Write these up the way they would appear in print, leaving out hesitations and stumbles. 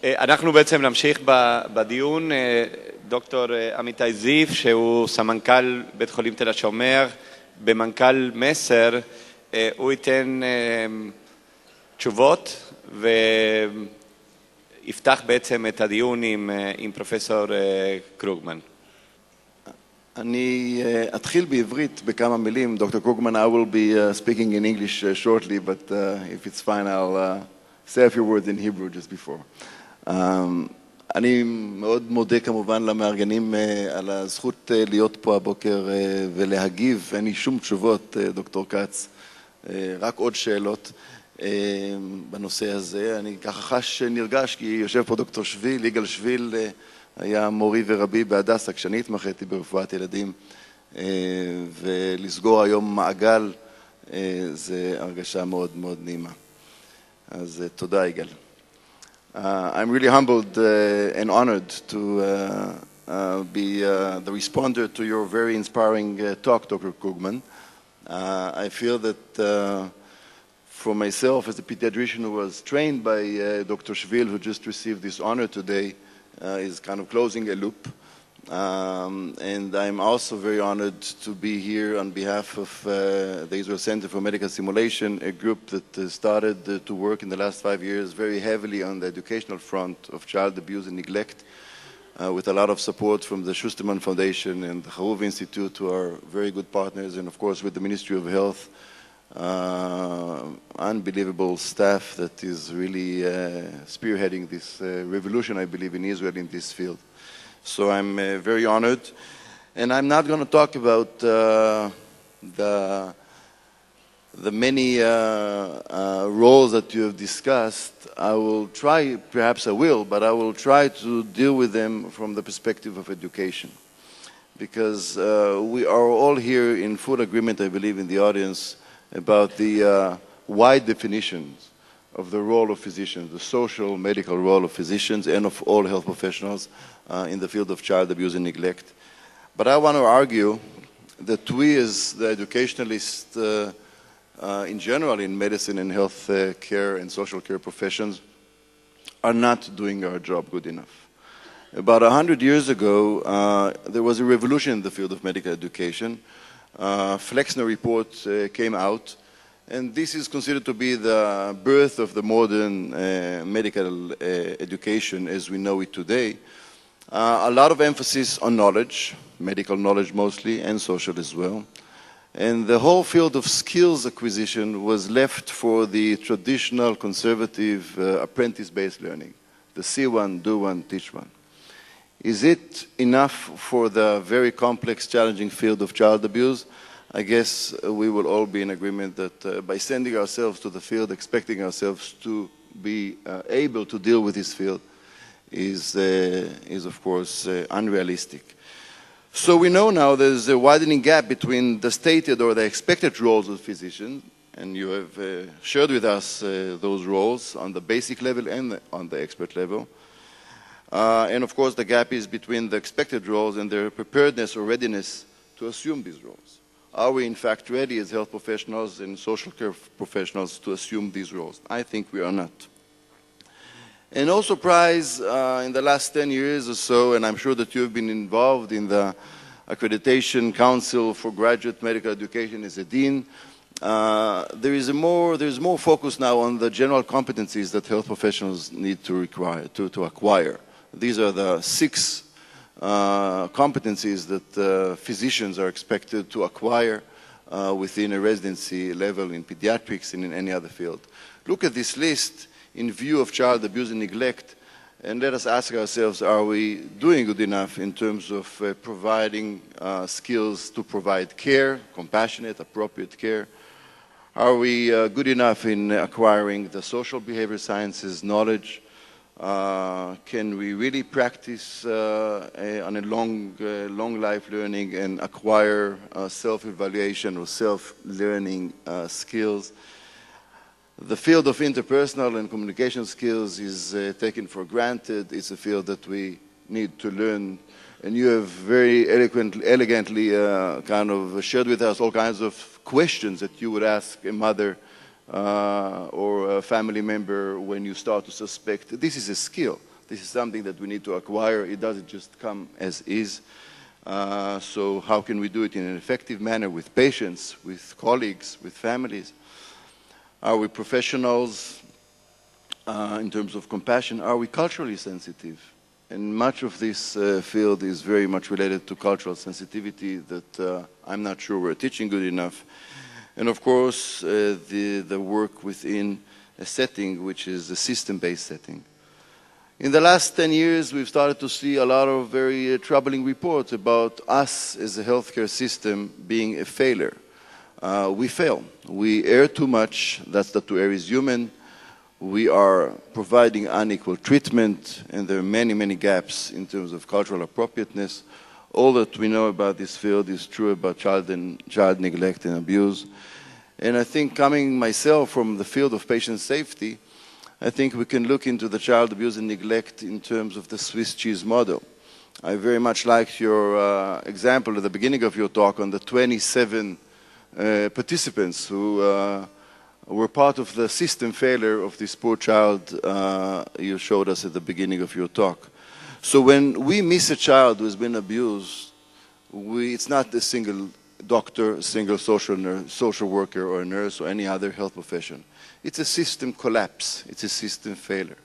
אנחנו בעצם נמשיך בדיון. דוקטור אמיתי זיף, שהוא סמנכ"ל בית חולים תל השומר, במנכ"ל מ.ס.ר, הוא ייתן תשובות ויפתח בעצם את הדיון עם פרופסור קרוגמן. אני אתחיל בעברית בכמה מילים. דוקטור קרוגמן, I will be speaking in English shortly, but if it's fine, I'll say a few words in Hebrew just before. אני מאוד מודה כמובן למארגנים על הזכות להיות פה הבוקר ולהגיב. אין לי שום תשובות, דוקטור קץ, רק עוד שאלות בנושא הזה. אני ככה חש נרגש כי יושב פה דוקטור שביל, יגאל שביל, היה מורי ורבי בהדסה כשאני התמחיתי ברפואת ילדים, ולסגור היום מעגל זה הרגשה מאוד מאוד נעימה. אז תודה יגאל. I'm really humbled and honored to be the responder to your very inspiring talk, Dr. Krugman. I feel that for myself as a pediatrician who was trained by Dr. Shvil, who just received this honor today, is kind of closing a loop. And I'm also very honored to be here on behalf of the Israel Center for Medical Simulation, a group that started to work in the last 5 years very heavily on the educational front of child abuse and neglect, with a lot of support from the Schusterman Foundation and the Xarov Institute, who are very good partners, and of course with the Ministry of Health, unbelievable staff that is really spearheading this revolution, I believe, in Israel in this field. So I'm very honored, and I'm not going to talk about the many roles that you have discussed. I will try, perhaps I will, but I will try to deal with them from the perspective of education, because we are all here in full agreement, I believe, in the audience about the wide definitions of the role of physicians, the social, medical role of physicians and of all health professionals in the field of child abuse and neglect. But I want to argue that we as the educationalists in general in medicine and health care and social care professions are not doing our job good enough. About 100 years ago, there was a revolution in the field of medical education. Flexner report came out, and this is considered to be the birth of the modern medical education as we know it today. A lot of emphasis on knowledge, medical knowledge mostly, and social as well. And the whole field of skills acquisition was left for the traditional conservative apprentice-based learning, the see one, do one, teach one. Is it enough for the very complex, challenging field of child abuse? I guess we will all be in agreement that by sending ourselves to the field, expecting ourselves to be able to deal with this field is of course unrealistic. So we know now there's a widening gap between the stated or the expected roles of physicians, and you have shared with us those roles on the basic level and on the expert level. And of course the gap is between the expected roles and their preparedness or readiness to assume these roles. Are we in fact ready as health professionals and social care professionals to assume these roles? I think we are not. And no surprise, in the last 10 years or so, and I'm sure that you have been involved in the Accreditation Council for Graduate Medical Education as a dean, there is more focus now on the general competencies that health professionals need to acquire. These are the 6 competencies that physicians are expected to acquire within a residency level in pediatrics and in any other field. Look at this list in view of child abuse and neglect, and let us ask ourselves, are we doing good enough in terms of providing skills to provide care, compassionate, appropriate care? Are we good enough in acquiring the social behavior sciences knowledge? Can we really practice on a long life learning and acquire self-evaluation or self-learning skills? The field of interpersonal and communication skills is taken for granted. It's a field that we need to learn, and you have very elegantly kind of shared with us all kinds of questions that you would ask a mother or a family member when you start to suspect. This is a skill This is something that we need to acquire. It doesn't just come as is. So how can we do it in an effective manner with patients, with colleagues, with families? Are we professionals in terms of compassion? Are we culturally sensitive? And much of this field is very much related to cultural sensitivity that I'm not sure we're teaching good enough. And of course, the work within a setting which is a system-based setting. In the last 10 years, we've started to see a lot of very troubling reports about us as a healthcare system being a failure. We fail. We err too much. That's the to err is human. We are providing unequal treatment, and there are many, many gaps in terms of cultural appropriateness. All that we know about this field is true about child neglect and abuse. And I think coming myself from the field of patient safety, I think we can look into the child abuse and neglect in terms of the Swiss cheese model. I very much liked your example at the beginning of your talk on the 27 participants who were part of the system failure of this poor child you showed us at the beginning of your talk. So when we miss a child who has been abused, it's not a single doctor, a single social worker or a nurse or any other health profession. It's a system collapse. It's a system failure.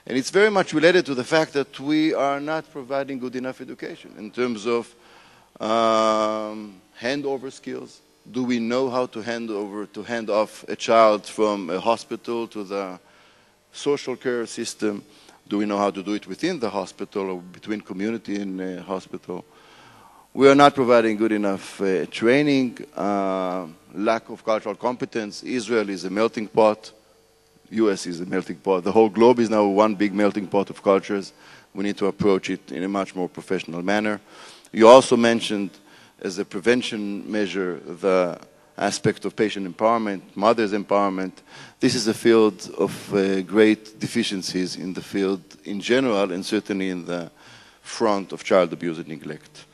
And it's very much related to the fact that we are not providing good enough education in terms of handover skills. Do we know how to hand off a child from a hospital to the social care system? Do we know how to do it within the hospital or between community and hospital? We are not providing good enough training, lack of cultural competence. Israel is a melting pot. US is a melting pot. The whole globe is now one big melting pot of cultures. We need to approach it in a much more professional manner. You also mentioned as a prevention measure the aspect of patient empowerment, mother's empowerment. This is a field of great deficiencies in the field in general and certainly in the front of child abuse and neglect.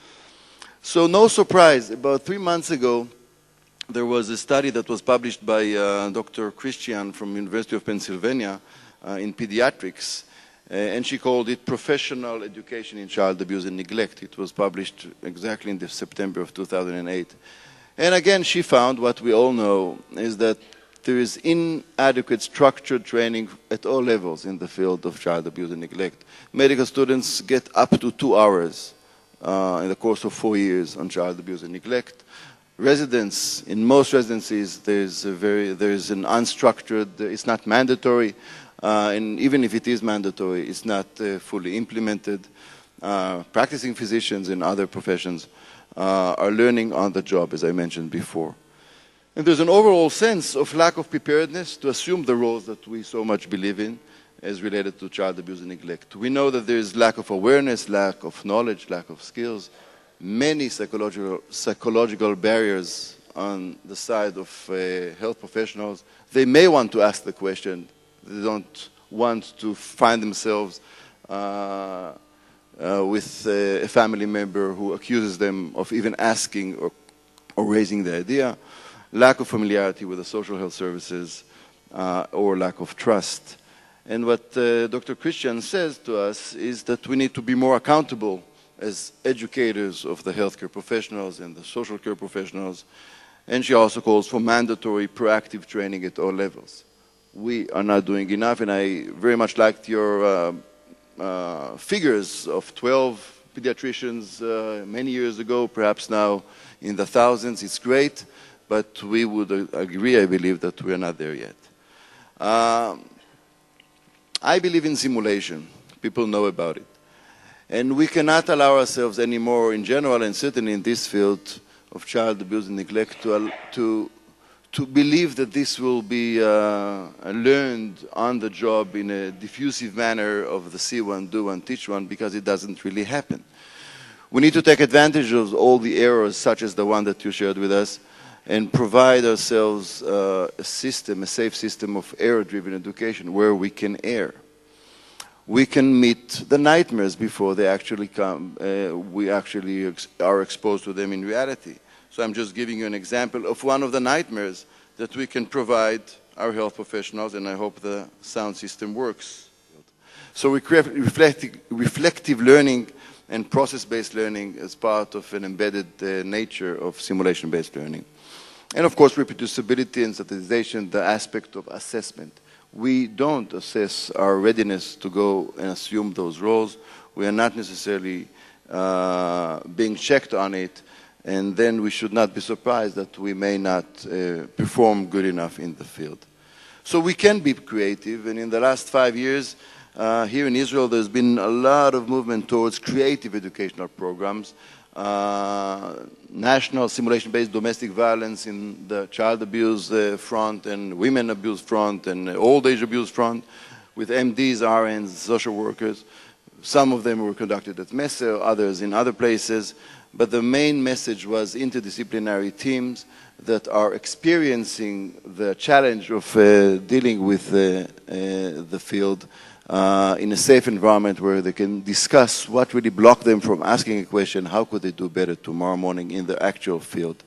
So no surprise, about 3 months ago, there was a study that was published by Dr. Christian from University of Pennsylvania in pediatrics, and she called it Professional Education in Child Abuse and Neglect. It was published exactly in September of 2008. And again, she found what we all know is that there is inadequate structured training at all levels in the field of child abuse and neglect. Medical students get up to 2 hours in the course of 4 years on child abuse and neglect. Residents, in most residencies, there is an unstructured, it's not mandatory, and even if it is mandatory, it's not fully implemented. Practicing physicians and other professions are learning on the job, as I mentioned before. And there's an overall sense of lack of preparedness to assume the roles that we so much believe in as related to child abuse and neglect. We know that there is lack of awareness, lack of knowledge, lack of skills, many psychological barriers on the side of health professionals. They may want to ask the question. They don't want to find themselves with a family member who accuses them of even asking or raising the idea. Lack of familiarity with the social health services or lack of trust. And what Dr. Christian says to us is that we need to be more accountable as educators of the healthcare professionals and the social care professionals. And she also calls for mandatory proactive training at all levels. We are not doing enough, and I very much liked your figures of 12 pediatricians many years ago, perhaps now in the thousands. It's great, but we would agree, I believe, that we are not there yet. I believe in simulation. People know about it. And we cannot allow ourselves anymore in general, and certainly in this field of child abuse and neglect, to believe that this will be learned on the job in a diffusive manner of the see one, do one, teach one, because it doesn't really happen. We need to take advantage of all the errors, such as the one that you shared with us, and provide ourselves a system, a safe system of error-driven education where we can err. We can meet the nightmares before they actually come. We actually are exposed to them in reality. So I'm just giving you an example of one of the nightmares that we can provide our health professionals, and I hope the sound system works. So reflective learning and process-based learning as part of an embedded nature of simulation-based learning. And of course, reproducibility and standardization, the aspect of assessment. We don't assess our readiness to go and assume those roles. We are not necessarily being checked on it, and then we should not be surprised that we may not perform good enough in the field. So we can be creative, and in the last 5 years, here in Israel, there's been a lot of movement towards creative educational programs, national simulation-based domestic violence in the child abuse front and women abuse front and old age abuse front with MDs, RNs, social workers. Some of them were conducted at M.س.ר, others in other places, but the main message was interdisciplinary teams that are experiencing the challenge of dealing with the field in a safe environment where they can discuss what really blocked them from asking a question, how could they do better tomorrow morning in the actual field.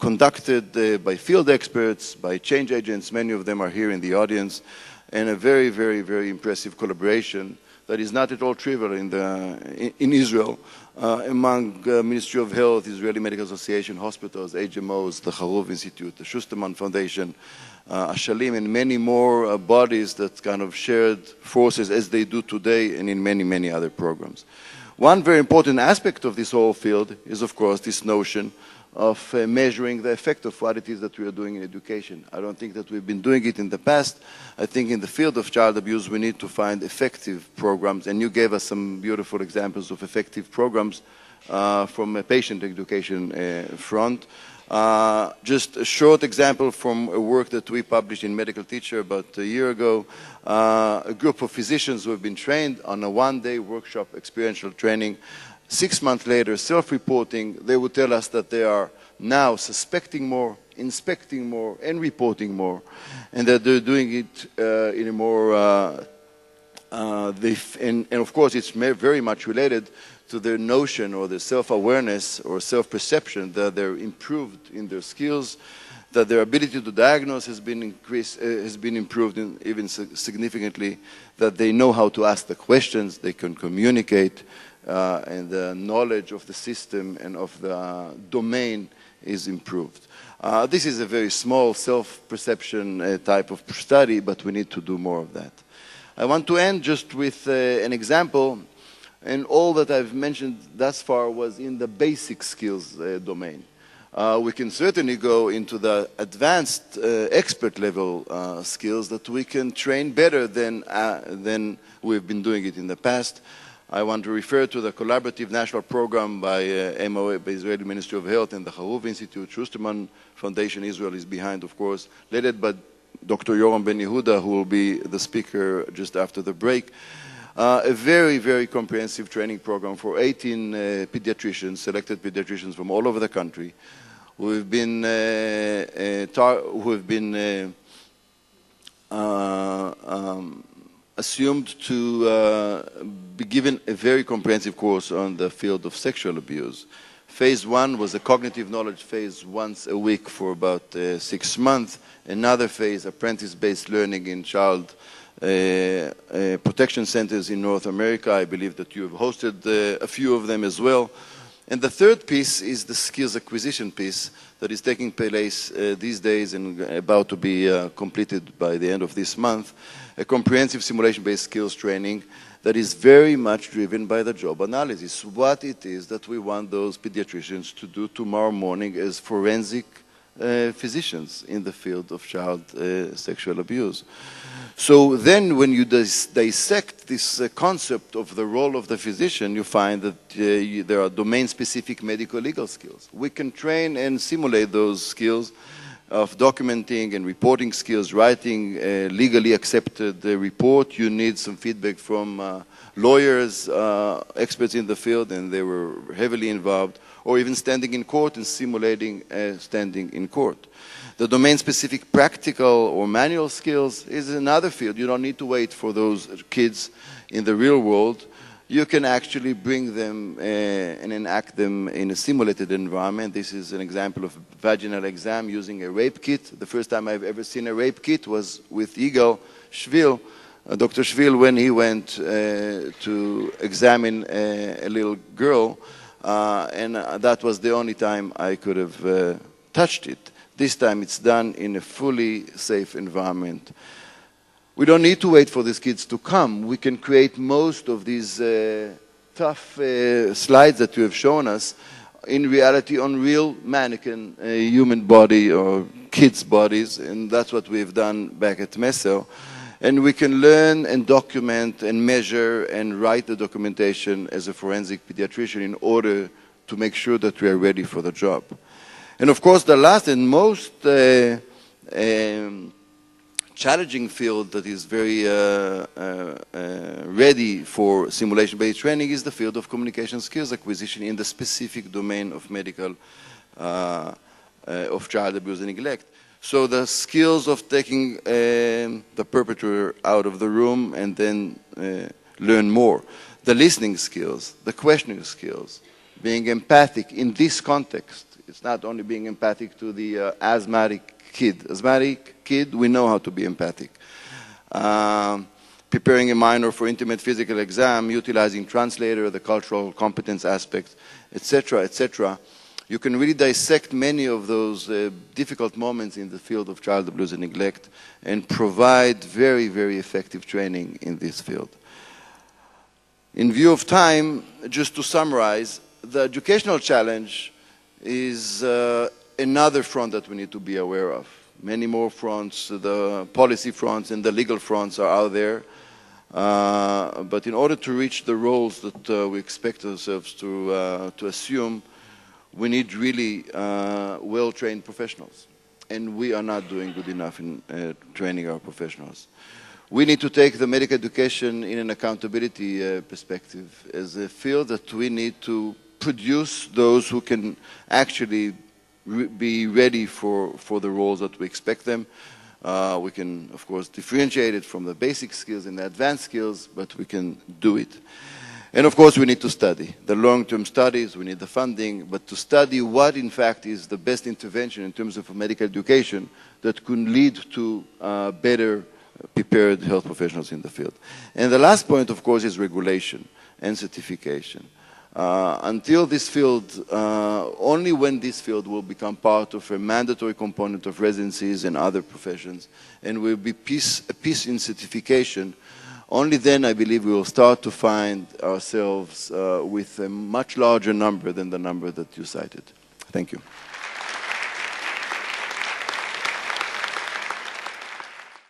Conducted by field experts, by change agents, many of them are here in the audience, and a very, very, very impressive collaboration that is not at all trivial in Israel among Ministry of Health, Israeli Medical Association, hospitals, HMOs, the Xarov Institute, the Schusterman Foundation, Ashalim, and many more bodies that kind of shared forces as they do today and in many, many other programs. One very important aspect of this whole field is, of course, this notion of measuring the effect of what it is that we are doing in education. I don't think that we've been doing it in the past. I think in the field of child abuse, we need to find effective programs, and you gave us some beautiful examples of effective programs from a patient education front. Just a short example from a work that we published in Medical Teacher about a year ago. A group of physicians who have been trained on a one-day workshop experiential training. 6 months later, self-reporting, they would tell us that they are now suspecting more, inspecting more, and reporting more, and that they're doing it in a more, and of course it's very much related to their notion or their self-awareness or self-perception that they're improved in their skills, that their ability to diagnose has been improved even significantly, that they know how to ask the questions, they can communicate, and the knowledge of the system and of the domain is improved. This is a very small self-perception type of study, but we need to do more of that. I want to end just with an example, and all that I've mentioned thus far was in the basic skills domain. We can certainly go into the advanced expert level skills that we can train better than we've been doing it in the past. I want to refer to the collaborative national program by MOA, by Israeli Ministry of Health, and the Xarov Institute. Schusterman Foundation Israel is behind, of course, led by Dr. Yoram Ben Yehuda, who will be the speaker just after the break. A very, very comprehensive training program for 18 pediatricians, selected pediatricians from all over the country, who have been assumed to be given a very comprehensive course on the field of sexual abuse. Phase 1 was a cognitive knowledge phase once a week for about 6 months. Another phase, apprentice-based learning in child protection centers in North America. I believe that you have hosted a few of them as well. And the third piece is the skills acquisition piece that is taking place these days and about to be completed by the end of this month. A comprehensive simulation-based skills training that is very much driven by the job analysis, what it is that we want those pediatricians to do tomorrow morning as forensic physicians in the field of child sexual abuse. So then when you dissect this concept of the role of the physician, you find that there are domain-specific medical legal skills. We can train and simulate those skills of documenting and reporting skills, writing a legally accepted report. You need some feedback from lawyers, experts in the field, and they were heavily involved, or even standing in court and simulating standing in court. The domain-specific practical or manual skills is another field. You don't need to wait for those kids in the real world. You can actually bring them and enact them in a simulated environment. This is an example of vaginal exam using a rape kit. The first time I've ever seen a rape kit was with Yigal Shvil, Dr. Shvil, when he went to examine a little girl, and that was the only time I could have touched it. This time it's done in a fully safe environment. We don't need to wait for these kids to come. We can create most of these tough slides that you have shown us in reality on real mannequin human body or kids' bodies, and that's what we've done back at M.ס.ר. And we can learn and document and measure and write the documentation as a forensic pediatrician in order to make sure that we are ready for the job. And of course, the last and most challenging field that is very ready for simulation-based training is the field of communication skills acquisition in the specific domain of medical, of child abuse and neglect. So the skills of taking the perpetrator out of the room and then learn more. The listening skills, the questioning skills, being empathic in this context. It's not only being empathic to the asthmatic kid. Asthmatic kid, we know how to be empathic. Preparing a minor for intimate physical exam, utilizing translator, the cultural competence aspects, etc., etc. You can really dissect many of those difficult moments in the field of child abuse and neglect and provide very, very effective training in this field. In view of time, just to summarize, the educational challenge is another front that we need to be aware of. Many more fronts, the policy fronts and the legal fronts are out there. But in order to reach the roles that we expect ourselves to assume, we need really well-trained professionals. And we are not doing good enough in training our professionals. We need to take the medical education in an accountability perspective as a field that we need to produce those who can actually be ready for the roles that we expect them. We can, of course, differentiate it from the basic skills and the advanced skills, but we can do it. And of course, we need to study. The long-term studies, we need the funding, but to study what, in fact, is the best intervention in terms of medical education that could lead to better prepared health professionals in the field. And the last point, of course, is regulation and certification. Until this field, only when this field will become part of a mandatory component of residencies and other professions, and will be a piece in certification, only then I believe we will start to find ourselves with a much larger number than the number that you cited. Thank you.